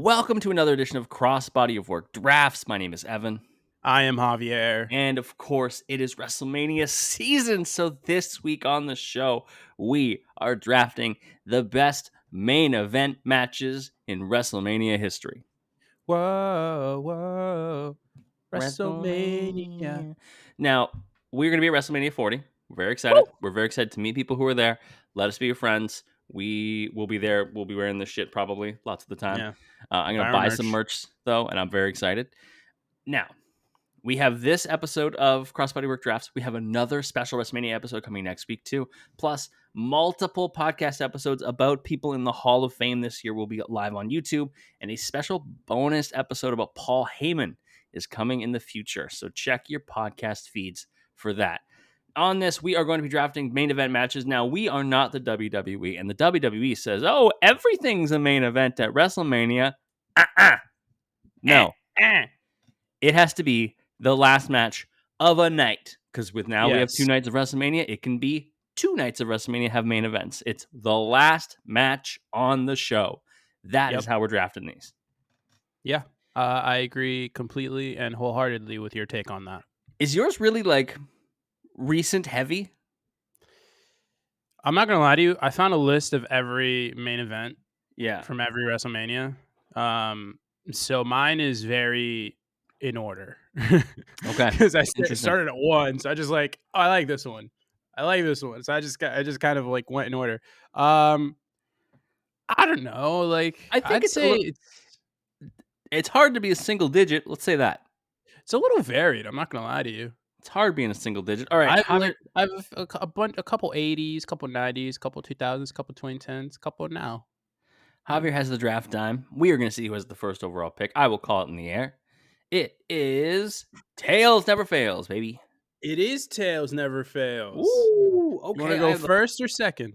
Welcome to another edition of Crossbody of Work Drafts. My name is Evan. I am Javier. And of course, it is WrestleMania season. So this week on the show, we are drafting the best main event matches in WrestleMania history. Whoa. WrestleMania. Now, we're going to be at WrestleMania 40. We're very excited. Woo! We're very excited to meet people who are there. Let us be your friends. We will be there. We'll be wearing this shit probably lots of the time. Yeah. I'm going to buy some merch, though, and I'm very excited. Now, we have this episode of Crossbody Work Drafts. We have another special WrestleMania episode coming next week, too. Plus, multiple podcast episodes about people in the Hall of Fame this year will be live on YouTube. And a special bonus episode about Paul Heyman is coming in the future. So check your podcast feeds for that. On this, we are going to be drafting main event matches. Now, we are not the WWE, and the WWE says, oh, everything's a main event at WrestleMania. No. It has to be the last match of a night, because we have 2 nights of WrestleMania. It can be 2 nights of WrestleMania have main events. It's the last match on the show. That is how we're drafting these. Yeah, I agree completely and wholeheartedly with your take on that. Is yours really like recent heavy? I'm not gonna lie to you. I found a list of every main event from every WrestleMania. So mine is very in order. Okay. Because I started at 1, so I just like, oh, I like this one. I like this one. So I just kind of like went in order. I don't know. Like, I'd say it's hard to be a single digit. Let's say that. It's a little varied. I'm not gonna lie to you. It's hard being a single digit. All right. I have a couple 80s, couple 90s, couple 2000s, couple 2010s, couple now. Javier has the draft time. We are going to see who has the first overall pick. I will call it in the air. It is Tails Never Fails, baby. It is Tails Never Fails. Ooh, okay. You want to go first or second?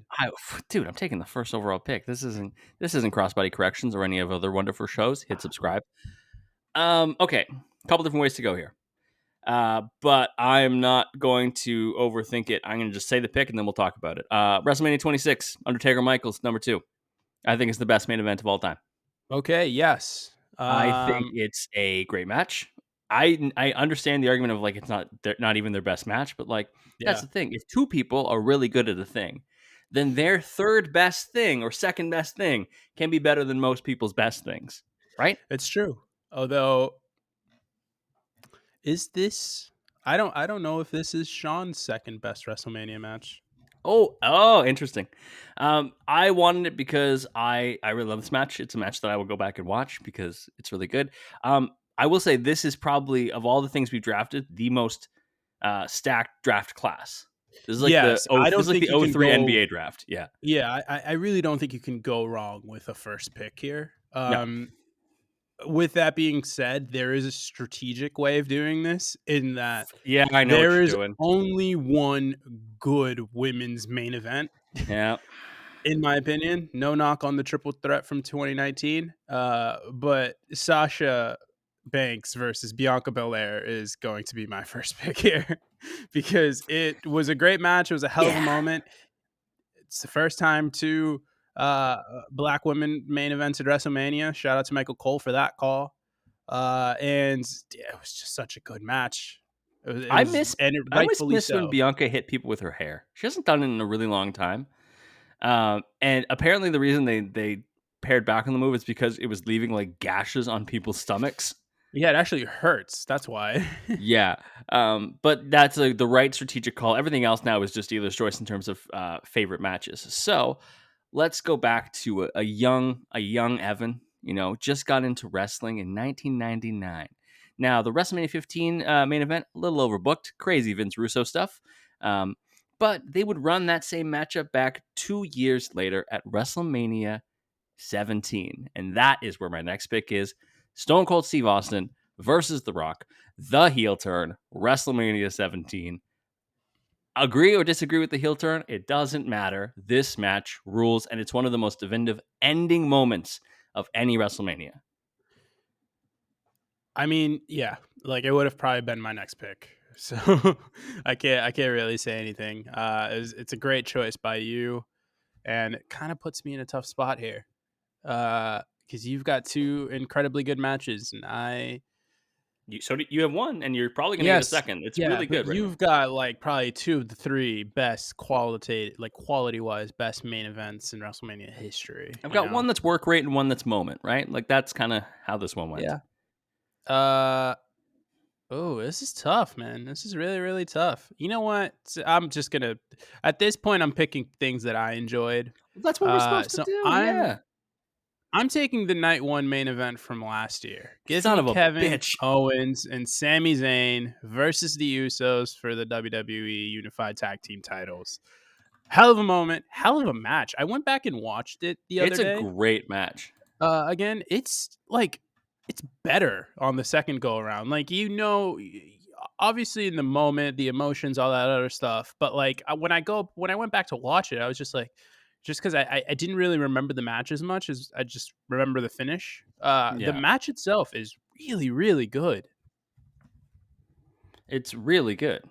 Dude, I'm taking the first overall pick. This isn't Crossbody Corrections or any of other wonderful shows. Hit subscribe. Okay, a couple different ways to go here. But I'm not going to overthink it. I'm going to just say the pick and then we'll talk about it. WrestleMania 26, Undertaker Michaels, number 2. I think it's the best main event of all time. Okay, yes. I think it's a great match. I understand the argument of like it's not even their best match, but like that's the thing. If 2 people are really good at a thing, then their third best thing or second best thing can be better than most people's best things, right? It's true. Although, is this? I don't know if this is Shawn's second best WrestleMania match. Oh, interesting. I wanted it because I really love this match. It's a match that I will go back and watch because it's really good. I will say this is probably, of all the things we drafted, the most stacked draft class. This is like the 03 NBA draft. Yeah. Yeah, I really don't think you can go wrong with a first pick here. No. With that being said, there is a strategic way of doing this in that I know there what is you're doing. only one good women's main event. Yeah. In my opinion, no knock on the triple threat from 2019. But Sasha Banks versus Bianca Belair is going to be my first pick here because it was a great match. It was a hell of a moment. It's the first time to Black women main events at WrestleMania. Shout out to Michael Cole for that call. And it was just such a good match. I miss when Bianca hit people with her hair. She hasn't done it in a really long time. And apparently the reason they pared back on the move is because it was leaving like gashes on people's stomachs. Yeah, it actually hurts. That's why. Yeah. But that's the right strategic call. Everything else now is just dealer's choice in terms of favorite matches. So let's go back to a young Evan, just got into wrestling in 1999. Now, the WrestleMania 15 main event, a little overbooked, crazy Vince Russo stuff. But they would run that same matchup back 2 years later at WrestleMania 17. And that is where my next pick is. Stone Cold Steve Austin versus The Rock, the heel turn, WrestleMania 17. Agree or disagree with the heel turn? It doesn't matter. This match rules, and it's one of the most definitive ending moments of any WrestleMania. I mean, yeah, like it would have probably been my next pick. So I can't really say anything. It's a great choice by you, and it kind of puts me in a tough spot here. because you've got two incredibly good matches, and You have one, and you're probably going to get a yes, second. It's yeah, really but good right now. you've got like probably two of the three best quality wise best main events in WrestleMania history. I've You got know, one that's work rate and one that's moment, right? Like that's kind of how this one went. yeah. Uh oh, this is tough, man. This is really really tough. You know what? I'm just gonna at this point I'm picking things that I enjoyed. That's what we're supposed to So do. Yeah. I'm taking the night one main event from last year. Give Son me of a Kevin bitch. Owens and Sami Zayn versus the Usos for the WWE Unified Tag Team titles. Hell of a moment, hell of a match. I went back and watched it the other It's a day. great match. Again, it's like it's better on the second go around. Like obviously in the moment, the emotions, all that other stuff. But like when I went back to watch it, I was just like, just because I didn't really remember the match as much as I just remember the finish. The Yeah. match itself is really really good, It's really good.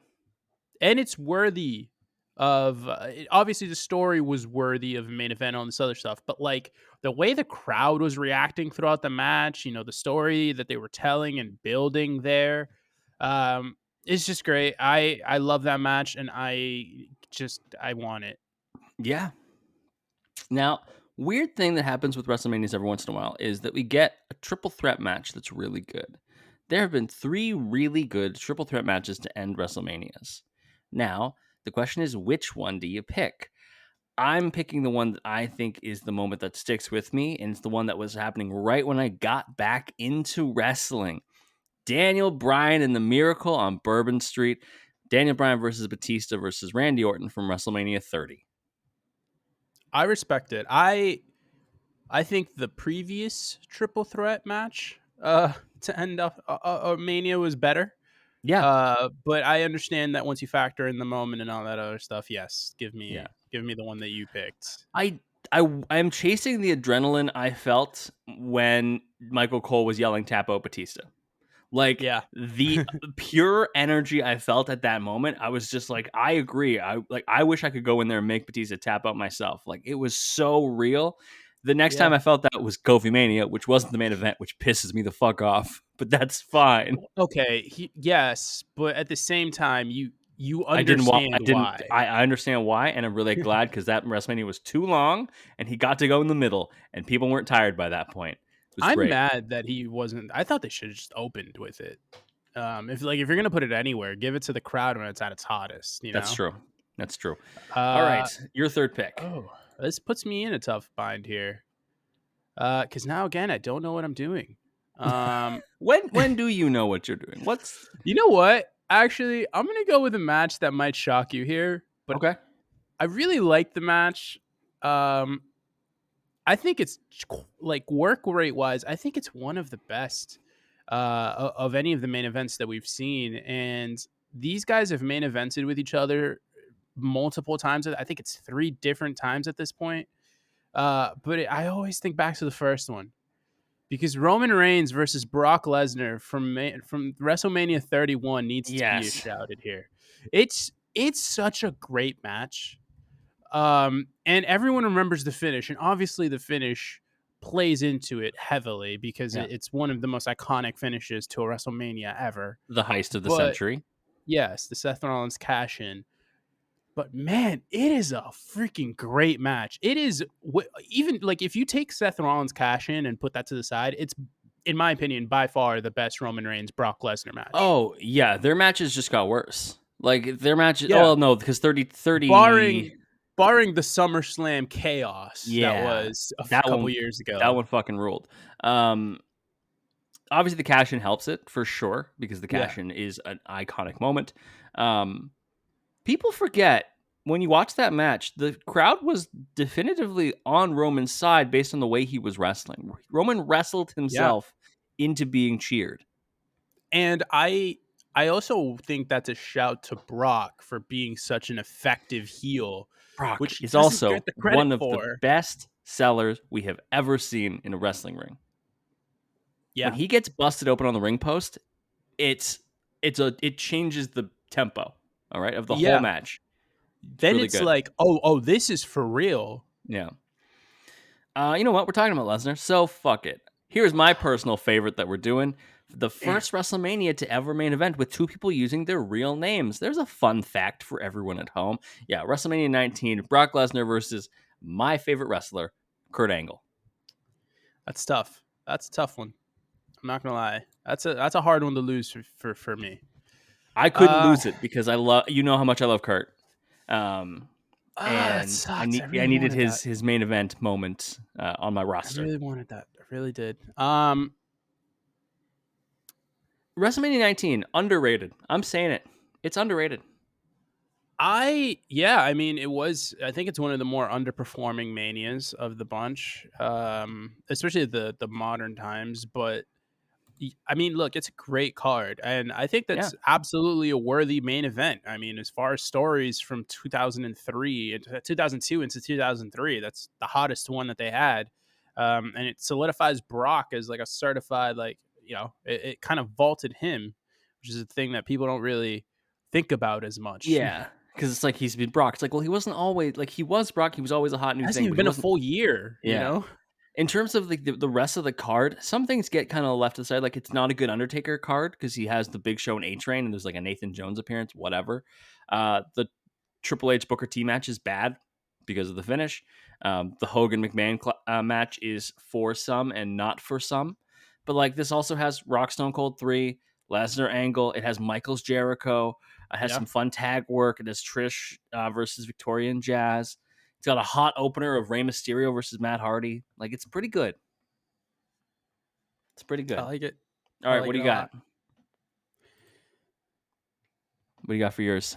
and it's worthy of obviously the story was worthy of a main event on this other stuff, but like the way the crowd was reacting throughout the match, the story that they were telling and building there, um it's just great. I love that match, and I want it. Yeah. Now, weird thing that happens with WrestleManias every once in a while is that we get a triple threat match that's really good. There have been 3 really good triple threat matches to end WrestleManias. Now, the question is, which one do you pick? I'm picking the one that I think is the moment that sticks with me, and it's the one that was happening right when I got back into wrestling. Daniel Bryan and the Miracle on Bourbon Street. Daniel Bryan versus Batista versus Randy Orton from WrestleMania 30. I respect it. I think the previous triple threat match to end up Mania was better. Yeah, But I understand that once you factor in the moment and all that other stuff, yes, give yeah. me give me the one that you picked. I I'm chasing the adrenaline I felt when Michael Cole was yelling "Tap out Batista." Like Yeah. the pure energy I felt at that moment, I was just like, I agree. I wish I could go in there and make Batista tap out myself. Like it was so real. The next time Yeah. I felt that was Kofi Mania, which wasn't the main event, which pisses me the fuck off. But that's fine. Okay, yes, but at the same time, you I didn't want. I understand didn't. why. I understand why, and I'm really glad because that WrestleMania was too long, and he got to go in the middle, and people weren't tired by that point. It was I'm great. mad that he wasn't. I thought they should have just opened with it. If you're gonna put it anywhere, give it to the crowd when it's at its hottest. That's true. That's true. All right, Uh your third pick. oh, this puts me in a tough bind here. Because now again, I don't know what I'm doing. Um, When do you know what you're doing? What's you know what? Actually, I'm gonna go with a match that might shock you here, but okay? I really like the match. Um, I think it's like work rate wise, I think it's one of the best of any of the main events that we've seen. And these guys have main evented with each other multiple times. I think it's 3 different times at this point. I always think back to the first one because Roman Reigns versus Brock Lesnar from WrestleMania 31 needs to be Yes, shouted here. It's such a great match. And everyone remembers the finish, and obviously the finish plays into it heavily because yeah. it's one of the most iconic finishes to a WrestleMania ever. The heist of the But century. yes, the Seth Rollins cash in. But man, it is a freaking great match. It is even like if you take Seth Rollins cash in and put that to the side, it's in my opinion by far the best Roman Reigns Brock Lesnar match. Oh yeah, their matches just got worse. Like their matches. Yeah, Oh no, because 30. barring the SummerSlam chaos that Yeah, was a that couple one. years That ago. one fucking ruled. Um, Obviously the cash in helps it for sure because the Yeah. cash in is an iconic moment. Um, People forget when you watch that match, the crowd was definitively on Roman's side based on the way he was wrestling. Roman wrestled Yeah. himself into being cheered. And I also think that's a shout to Brock for being such an effective heel, Brock which he is doesn't also get the credit one of the for. best sellers we have ever seen in a wrestling ring. When Yeah. he gets busted open on the ring post, it's it changes the tempo, all right, of the whole Yeah. match. It's Then really it's good. like, oh, this is for real. Yeah. You know what? We're talking about Lesnar, so fuck it. Here's my personal favorite that we're doing. The Damn. first WrestleMania to ever main event with two people using their real names. There's a fun fact for everyone at home. Yeah, WrestleMania 19, Brock Lesnar versus my favorite wrestler, Kurt Angle. That's tough. That's a tough one. I'm not gonna lie. That's a hard one to lose for me. I couldn't lose it because I love, you know how much I love Kurt. That And sucks. I I really needed wanted that. his main event moment on my I roster. really wanted that. I really did. WrestleMania 19, underrated. I'm saying it. It's underrated. I mean, I think it's one of the more underperforming manias of the bunch, especially the modern times. But I mean, look, it's a great card, and I think Yeah. that's absolutely a worthy main event. I mean, as far as stories from 2003 into 2002 into 2003, that's the hottest one that they had, and it solidifies Brock as like a certified, like, it kind of vaulted him, which is a thing that people don't really think about as much. Yeah. Because it's like he's been Brock. It's like, well, he wasn't always like he was Brock. He was always a hot new Hasn't thing, even but he been a wasn't. full year, you Yeah. know? In terms of like the rest of the card, some things get kind of left aside. Like it's not a good Undertaker card because he has the Big Show and A Train, and there's like a Nathan Jones appearance, whatever. The Triple H Booker T match is bad because of the finish. The Hogan McMahon match is for some and not for some. But like this also has Rock Stone Cold 3, Lesnar Angle. It has Michaels Jericho. It has Yeah. some fun tag work. It has Trish versus Victoria and Jazz. It's got a hot opener of Rey Mysterio versus Matt Hardy. Like it's pretty good. It's pretty I good. like it. All I right, like what do it you a got? lot. What do you got for yours?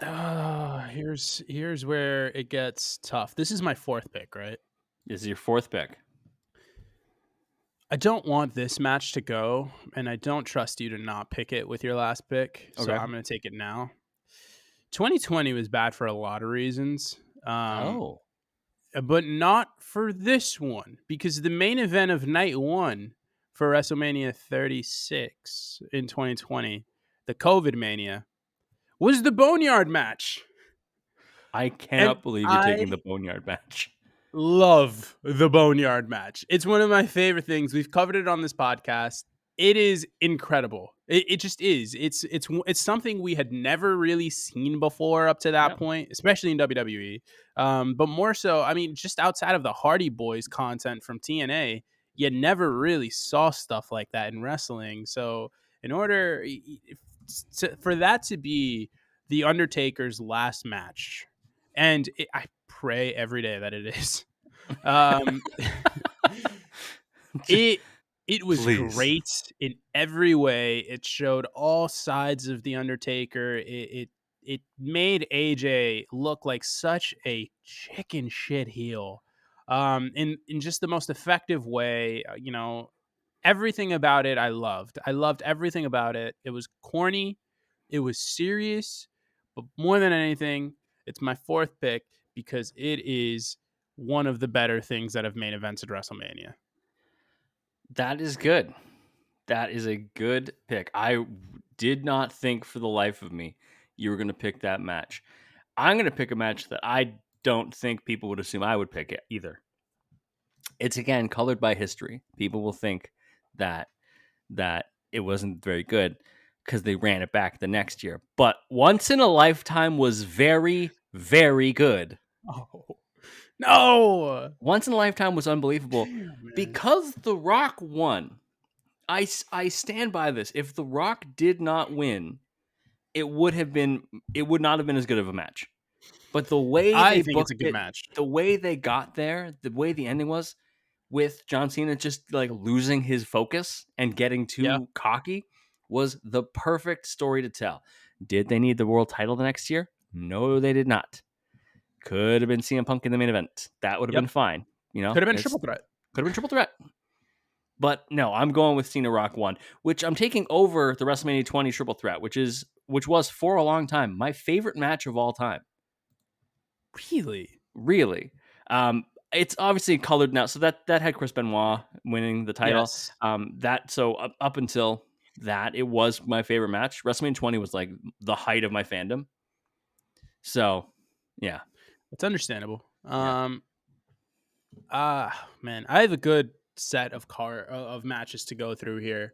Here's where it gets tough. This is my fourth pick, right? This is your fourth pick. I don't want this match to go, and I don't trust you to not pick it with your last pick, so Okay. I'm going to take it now. 2020 was bad for a lot of reasons, Oh. but not for this one, because the main event of night one for WrestleMania 36 in 2020, the COVID Mania, was the Boneyard match. I And cannot believe you're taking the I Boneyard match. love the Boneyard match. It's one of my favorite things. We've covered it on this podcast. It is incredible. It just is. It's something we had never really seen before up to that Yep. point, especially in WWE. But more so, I mean, just outside of the Hardy Boys content from TNA, you never really saw stuff like that in wrestling. So, in order for that to be the Undertaker's last match, and I pray every day that it is. Um, it it was Please. great in every way. It showed all sides of the Undertaker. It made AJ look like such a chicken shit heel, in just the most effective way. Everything about it I loved. I loved everything about it. It was corny, it was serious, but more than anything, it's my fourth pick because it is one of the better things that have main events at WrestleMania. That is good. That is a good pick. I did not think for the life of me you were going to pick that match. I'm going to pick a match that I don't think people would assume I would pick it either. It's again colored by history. People will think that it wasn't very good because they ran it back the next year. But Once in a Lifetime was very, very good. Oh no! Once in a Lifetime was unbelievable Damn, man. because The Rock won. I stand by this. If The Rock did not win, it would not have been as good of a match. But the way I they think it's a booked good it, match. the way they got there, the way the ending was with John Cena just like losing his focus and getting Yeah. too cocky was the perfect story to tell. Did they need the world title the next year? No, they did not. Could have been CM Punk in the main event. That would have Yep. been fine. You know, Could have been a it's triple threat. could have been triple threat. But no, I'm going with Cena Rock 1, which I'm taking over the WrestleMania 20 triple threat, which was for a long time my favorite match of all time. Really? Really. It's obviously colored now. So that had Chris Benoit winning the title. Yes. Up until that, it was my favorite match. WrestleMania 20 was like the height of my fandom. So, yeah. It's understandable. Yeah. Man, I have a good set of matches to go through here.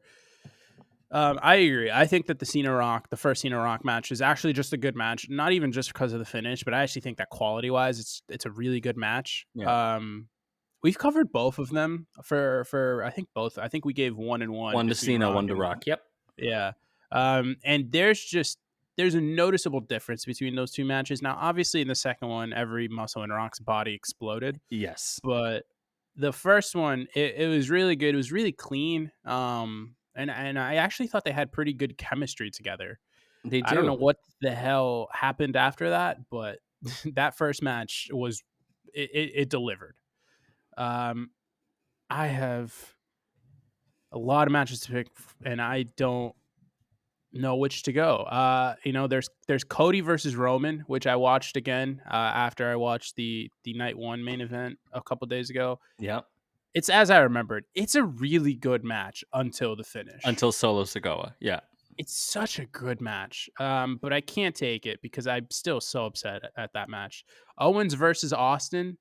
I agree. I think that the first Cena Rock match is actually just a good match. Not even just because of the finish, but I actually think that quality wise, it's a really good match. Yeah. We've covered both of them for I think both. I think we gave 1 and 1 One to between Cena, Rock one to and Rock. Yep. yeah. And there's a noticeable difference between those two matches. Now, obviously, in the second one, every muscle in Rock's body exploded, Yes. but the first one, it was really good. It was really clean. And I actually thought they had pretty good chemistry together. They I don't know do. what the hell happened after that, but that first match it delivered. Um, I have a lot of matches to pick, and I don't know which to go. There's Cody versus Roman, which I watched again after I watched the night one main event a couple days ago. Yep. It's as I remembered. It's a really good match until the finish. Until Solo Sikoa. Yeah. It's such a good match, but I can't take it because I'm still so upset at that match. Owens versus Austin,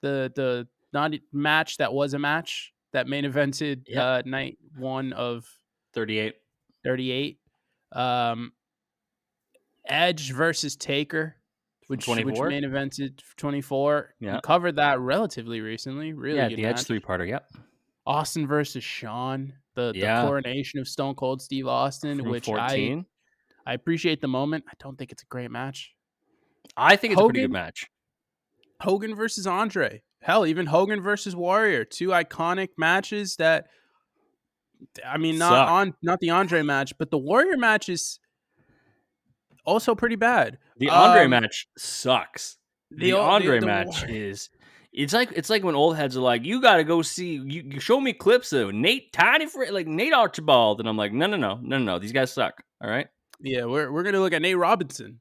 the not match that was a match that main evented Yep. night one of 38. 38. Um, Edge versus Taker, From which 24. main evented 24. We Yeah. covered that relatively recently. Really Yeah. good The Edge match. 3-parter. Yep. Austin versus Shawn, the Yeah. coronation of Stone Cold Steve Austin, From which I 14. I appreciate the moment. I don't think it's a great match. I think it's a pretty good Hogan match. Hogan versus Andre. Hell, even Hogan versus Warrior, two iconic matches that I mean Suck. not the Andre match, but the Warrior match is also pretty bad. The Andre match sucks. The The o- Andre the match War- is it's like when old heads are like, you gotta go see you show me clips of Nate like Nate Archibald, and I'm like, no. These guys suck. All right. Yeah, we're gonna look at Nate Robinson.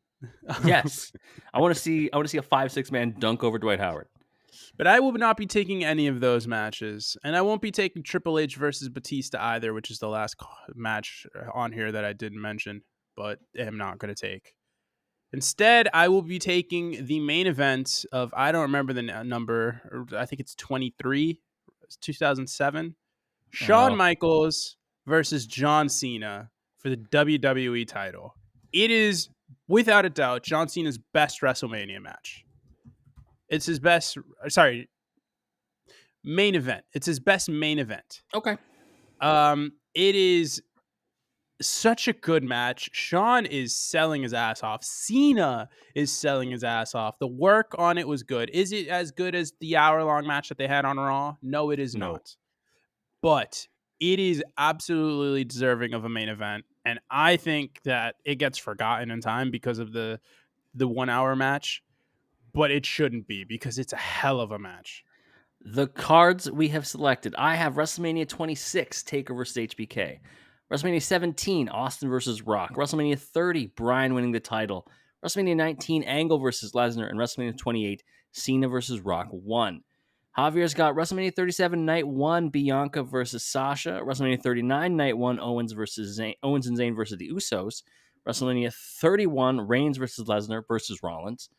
Yes. I want to see a 5-6 man dunk over Dwight Howard. But I will not be taking any of those matches, and I won't be taking Triple H versus Batista either, which is the last match on here that I didn't mention, but am not going to take. Instead, I will be taking the main event of I don't remember the number. I think it's 23, 2007. Shawn Oh, Michaels versus John Cena for the WWE title. It is without a doubt John Cena's best WrestleMania match. It's his best. Sorry, main event. It's his best main event. okay. It is such a good match. Shawn is selling his ass off. Cena is selling his ass off. The work on it was good. Is it as good as the hour-long match that they had on Raw? No, it is No. not. But it is absolutely deserving of a main event. And I think that it gets forgotten in time because of the 1 hour match. But it shouldn't be because it's a hell of a match. The cards we have selected. I have WrestleMania 26, Taker versus HBK. WrestleMania 17, Austin versus Rock. WrestleMania 30, Bryan winning the title. WrestleMania 19, Angle versus Lesnar. And WrestleMania 28, Cena versus Rock 1. Javier's got WrestleMania 37, Night 1, Bianca versus Sasha. WrestleMania 39, Night 1, Owens and Zayn versus the Usos. WrestleMania 31, Reigns versus Lesnar versus Rollins.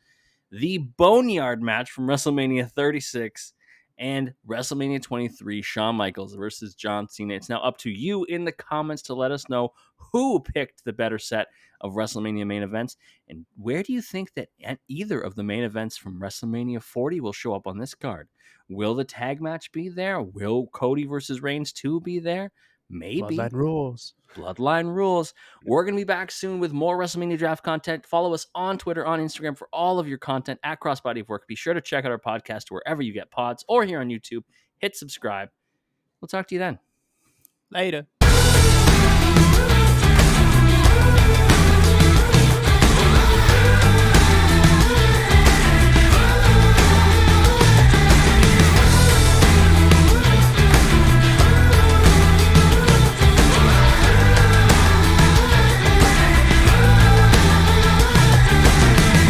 The Boneyard match from WrestleMania 36 and WrestleMania 23, Shawn Michaels versus John Cena. It's now up to you in the comments to let us know who picked the better set of WrestleMania main events, and where do you think that either of the main events from WrestleMania 40 will show up on this card? Will the tag match be there? Will Cody versus Reigns 2 be there? Maybe. Bloodline rules. Bloodline rules. We're going to be back soon with more WrestleMania draft content. Follow us on Twitter, on Instagram for all of your content at Crossbody of Work. Be sure to check out our podcast wherever you get pods or here on YouTube. Hit subscribe. We'll talk to you then. Later.